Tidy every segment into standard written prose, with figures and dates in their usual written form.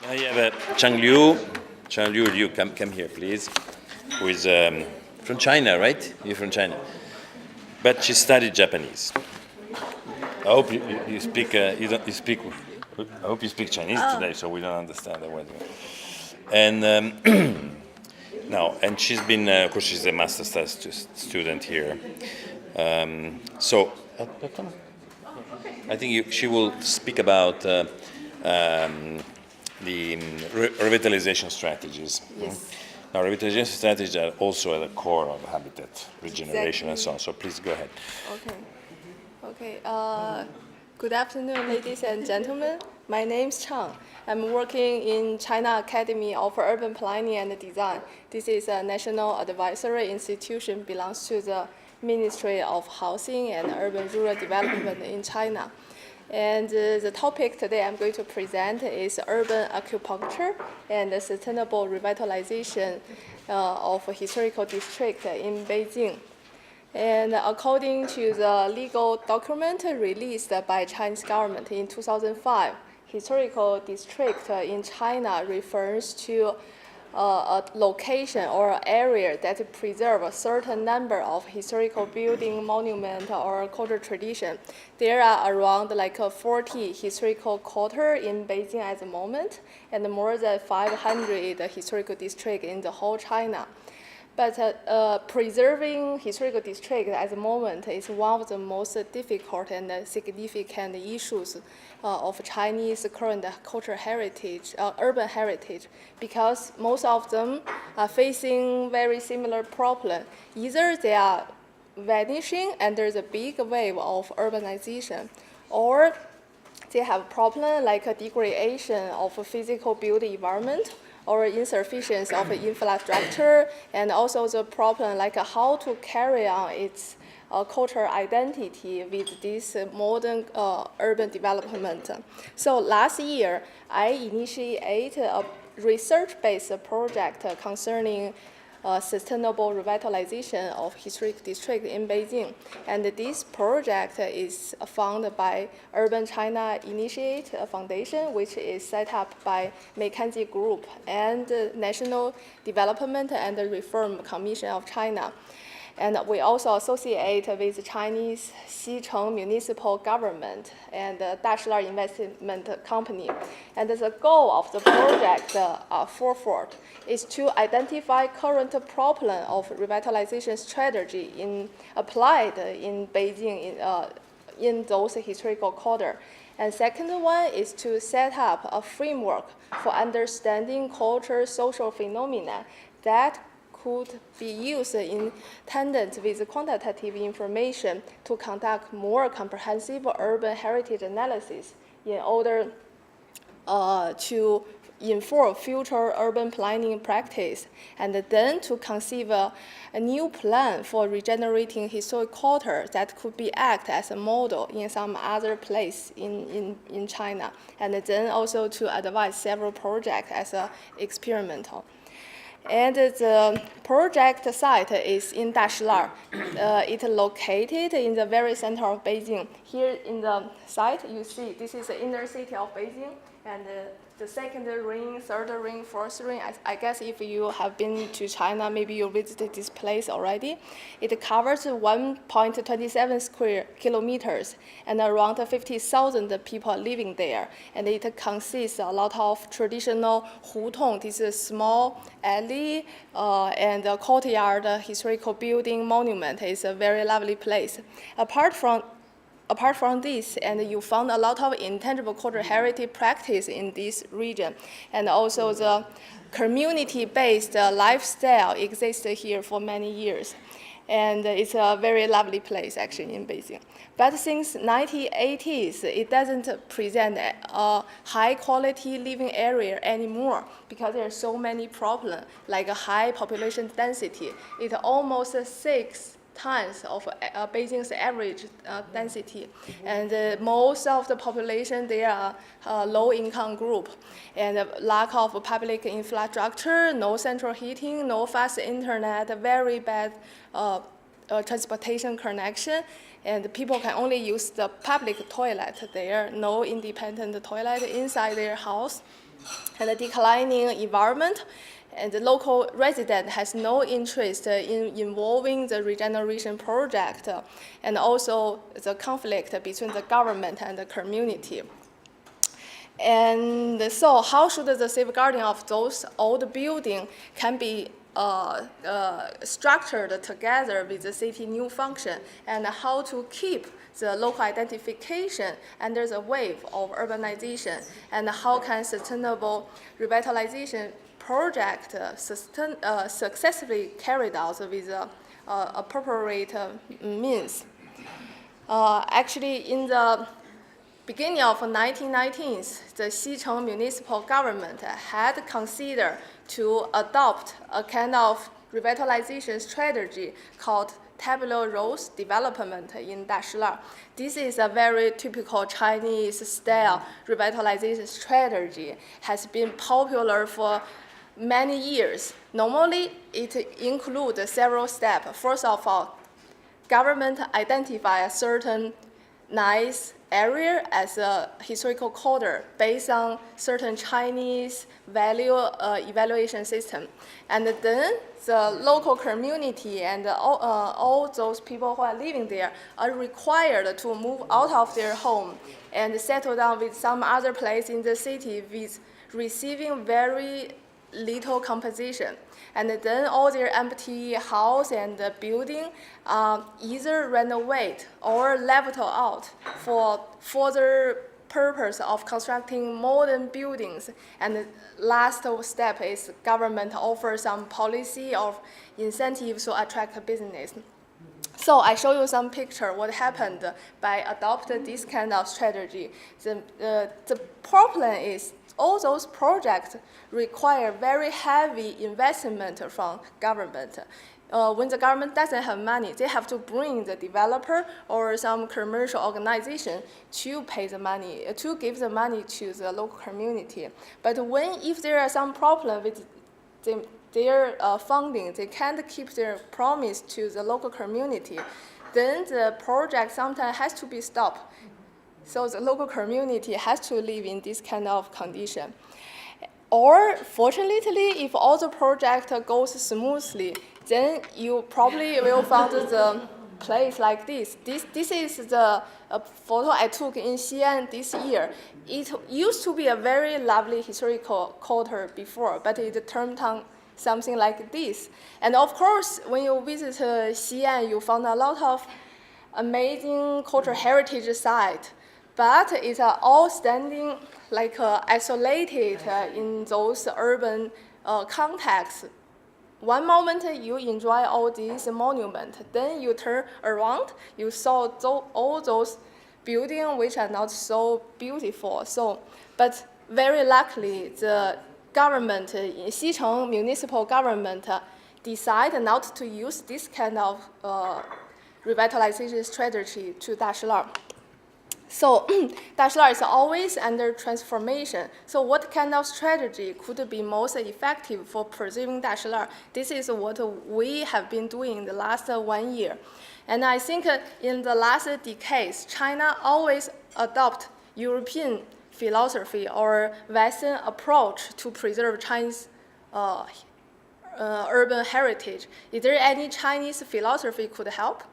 I have Chang Liu. Chang Liu, come here, please. Who is from China, right? You're from China, but she studied Japanese. I hope you speak. You speak. I hope you speak Chinese today, so we don't understand the word. And no, and she's been. Of course, she's a master's student here. So I think she will speak about the revitalization strategies. Yes. Now, revitalization strategies are also at the core of habitat regeneration Exactly. and so on. So please go ahead. Okay. Good afternoon, ladies and gentlemen. My name is Chang. I'm working in China Academy of Urban Planning and Design. This is a national advisory institution belongs to the Ministry of Housing and Urban Rural Development in China. And the topic today I'm going to present is urban acupuncture and the sustainable revitalization of a historical district in Beijing. And according to the legal document released by Chinese government in 2005, historical district in China refers to a location or area that preserve a certain number of historical building, monument, or cultural tradition. There are around 40 historical quarters in Beijing at the moment, and more than 500 historical districts in the whole China. But preserving historical district at the moment is one of the most difficult and significant issues of Chinese current cultural heritage, urban heritage, because most of them are facing very similar problem. Either they are vanishing under the big wave of urbanization, or they have problem like a degradation of a physical built environment, or insufficiency of infrastructure, and also the problem like how to carry on its cultural identity with this modern urban development. So last year, I initiated a research-based project concerning sustainable revitalization of historic district in Beijing. And this project is funded by Urban China Initiate Foundation, which is set up by McKinsey Group and National Development and Reform Commission of China. And we also associate with Chinese Xicheng Municipal Government and Dashilar Investment Company. And the goal of the project forward is to identify current problem of revitalization strategy applied in Beijing in those historical quarters. And second one is to set up a framework for understanding cultural social phenomena that could be used in tandem with quantitative information to conduct more comprehensive urban heritage analysis in order to inform future urban planning practice, and then to conceive a new plan for regenerating historic quarters that could be act as a model in some other place in China, and then also to advise several projects as experimental. And the project site is in Dashilar. It's located in the very center of Beijing. Here in the site, you see this is the inner city of Beijing, and the second ring, third ring, fourth ring. I guess if you have been to China, maybe you visited this place already. It covers 1.27 square kilometers and around 50,000 people living there. And it consists a lot of traditional hutong. This is a small alley and a courtyard historical building monument. It's a very lovely place. Apart from this, and you found a lot of intangible cultural heritage practice in this region, and also the community-based lifestyle existed here for many years. And it's a very lovely place, actually, in Beijing. But since 1980s, it doesn't present a high-quality living area anymore because there are so many problems, like a high population density. It's almost 6 times of Beijing's average density. And most of the population, they are low-income group. And lack of public infrastructure, no central heating, no fast internet, very bad transportation connection, and people can only use the public toilet there, no independent toilet inside their house. and the declining environment, and the local resident has no interest in involving the regeneration project, and also the conflict between the government and the community. And so how should the safeguarding of those old buildings can be structured together with the city new function, and how to keep the local identification under the wave of urbanization, and how can sustainable revitalization project successfully carried out with appropriate means. Actually, in the beginning of 1990s, the Xicheng municipal government had considered to adopt a kind of revitalization strategy called tabular rose development in Dashilar. This is a very typical Chinese style revitalization strategy, has been popular for many years. Normally, it includes several steps. First of all, government identify a certain nice area as a historical quarter based on certain Chinese value evaluation system. And then the local community and all those people who are living there are required to move out of their home and settle down with some other place in the city with receiving very little compensation. And then all their empty house and building either renovate or level out for further purpose of constructing modern buildings. And the last step is government offers some policy of incentives to attract business. So I show you some picture what happened by adopting this kind of strategy. The problem is all those projects require very heavy investment from government. When the government doesn't have money, they have to bring the developer or some commercial organization to pay the money, to give the money to the local community. But if there are some problem with their funding, they can't keep their promise to the local community, then the project sometimes has to be stopped. So the local community has to live in this kind of condition. Or fortunately, if all the project goes smoothly, then you probably will find the place like this. This is the photo I took in Xi'an this year. It used to be a very lovely historical quarter before, but it turned on something like this. And of course, when you visit Xi'an, you found a lot of amazing cultural heritage sites. But it's all standing like isolated in those urban contexts. One moment you enjoy all these monuments, then you turn around, you saw all those buildings which are not so beautiful. But very luckily, the government, Xicheng municipal government, decided not to use this kind of revitalization strategy to Dashilar. So Dashilar is always under transformation. So what kind of strategy could be most effective for preserving Dashilar? This is what we have been doing in the last 1 year. And I think in the last decades, China always adopt European philosophy or Western approach to preserve Chinese urban heritage. Is there any Chinese philosophy could help?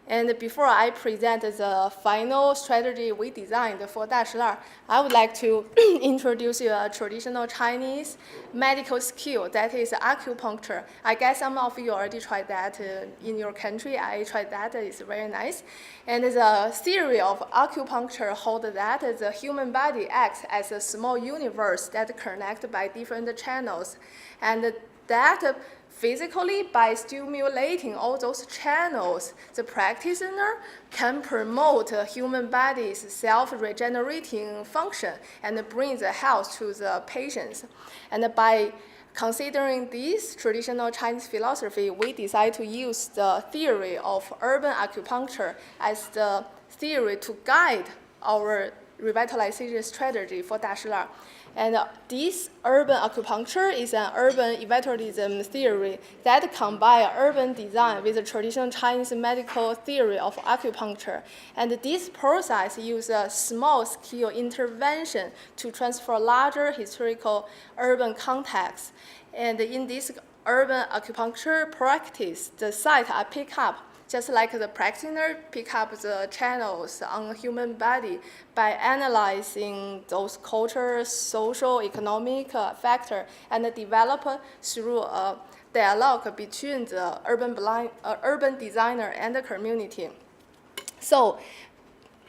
And before I present the final strategy we designed for Dashilar, I would like to introduce you a traditional Chinese medical skill, that is acupuncture. I guess some of you already tried that in your country. I tried that, it's very nice. And the theory of acupuncture holds that the human body acts as a small universe that connects by different channels. And that physically, by stimulating all those channels, the practitioner can promote the human body's self-regenerating function and bring the health to the patients. And by considering this traditional Chinese philosophy, we decided to use the theory of urban acupuncture as the theory to guide our revitalization strategy for Dashilar. And this urban acupuncture is an urban revitalism theory that combines urban design with the traditional Chinese medical theory of acupuncture. And this process uses a small-scale intervention to transfer larger historical urban context. And in this urban acupuncture practice, the sites are picked up just like the practitioner pick up the channels on the human body by analyzing those cultural, social, economic factors and develop through a dialogue between the urban designer and the community. So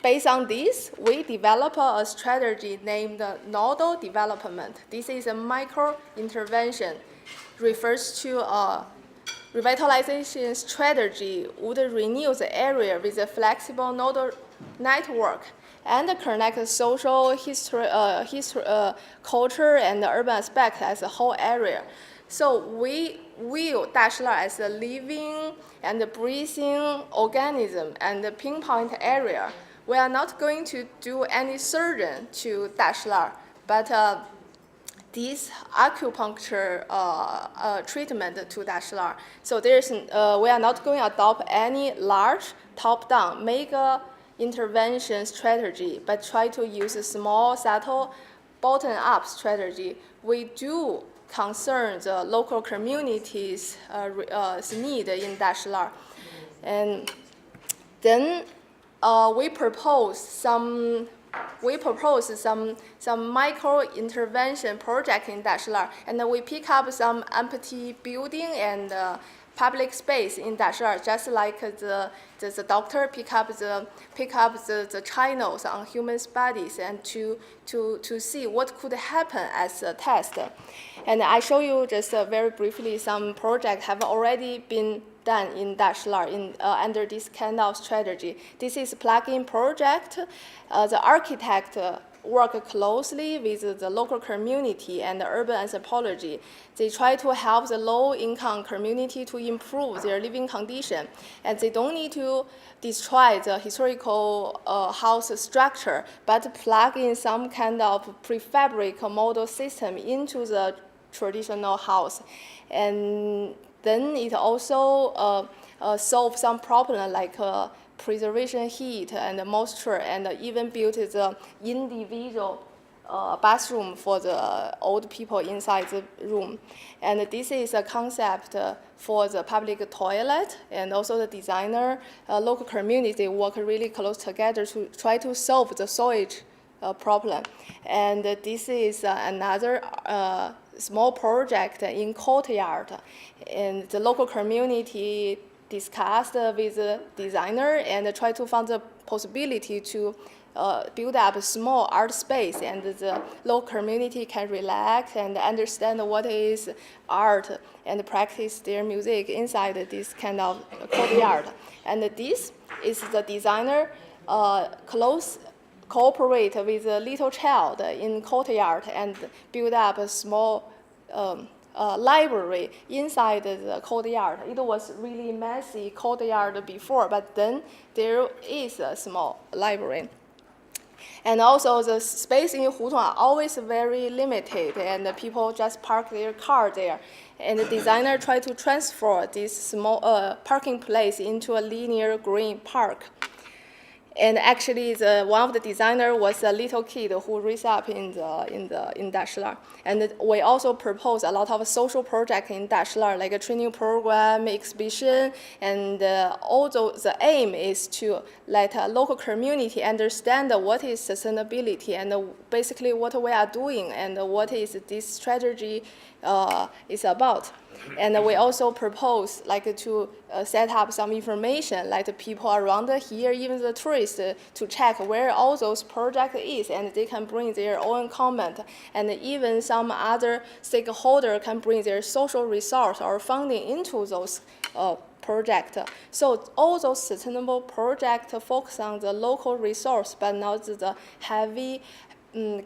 based on this, we develop a strategy named nodal development. This is a micro-intervention, refers to a revitalization strategy would renew the area with a flexible nodal network and connect social, culture, and urban aspects as a whole area. So we view Dashilar as a living and breathing organism and a pinpoint area. We are not going to do any surgery to Dashilar, but this acupuncture treatment to Dashilar. So we are not going to adopt any large top-down mega intervention strategy, but try to use a small, subtle, bottom-up strategy. We do concern the local communities' need in Dashilar. And then we propose some micro intervention project in Dashilar, and we pick up some empty building and public space in Dashilar, just like the doctor pick up the channels on human bodies and to see what could happen as a test. And I show you just very briefly some projects have already been done in Dashilar under this kind of strategy. This is a plug-in project. The architect work closely with the local community and the urban anthropology. They try to help the low-income community to improve their living condition, and they don't need to destroy the historical house structure, but plug in some kind of prefabric model system into the traditional house. And then it also solves some problem like preservation heat and moisture, and even built the individual bathroom for the old people inside the room. And this is a concept for the public toilet, and also the designer, local community work really close together to try to solve the sewage problem. And this is another small project in Courtyard, and the local community discussed with the designer and try to find the possibility to build up a small art space, and the local community can relax and understand what is art and practice their music inside this kind of courtyard. And this is the designer cooperate with a little child in courtyard and build up a small library inside the courtyard. It was really messy courtyard before, but then there is a small library. And also the space in Hutong are always very limited, and people just park their car there. And the designer tried to transfer this small parking place into a linear green park. And actually, one of the designers was a little kid who raised up in Dashilar. And we also propose a lot of social projects in Dashilar, like a training program, exhibition, and also the aim is to let a local community understand what is sustainability and basically what we are doing and what is this strategy is about. And we also propose to set up some information, like the people around here, even the tourists, to check where all those projects is, and they can bring their own comment. And even some other stakeholder can bring their social resource or funding into those projects. So all those sustainable projects focus on the local resource, but not the heavy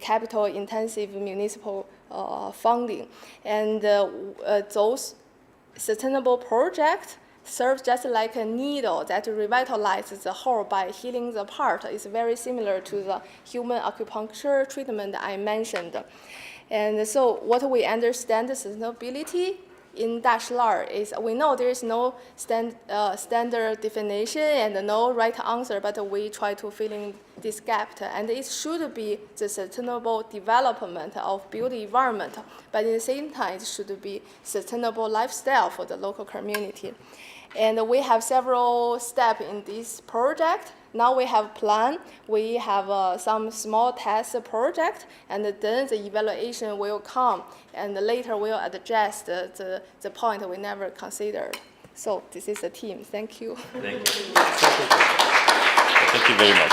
capital-intensive municipal funding. And those sustainable projects serves just like a needle that revitalizes the whole by healing the part. It's very similar to the human acupuncture treatment I mentioned. And so what we understand sustainability in Dashilar is we know there is no standard definition and no right answer, but we try to fill in this gap. And it should be the sustainable development of built environment, but at the same time, it should be sustainable lifestyle for the local community. And we have several steps in this project. Now we have plan. We have some small test project, and then the evaluation will come, and later we'll adjust the point we never considered. So this is the team. Thank you. Thank you. Thank you very much.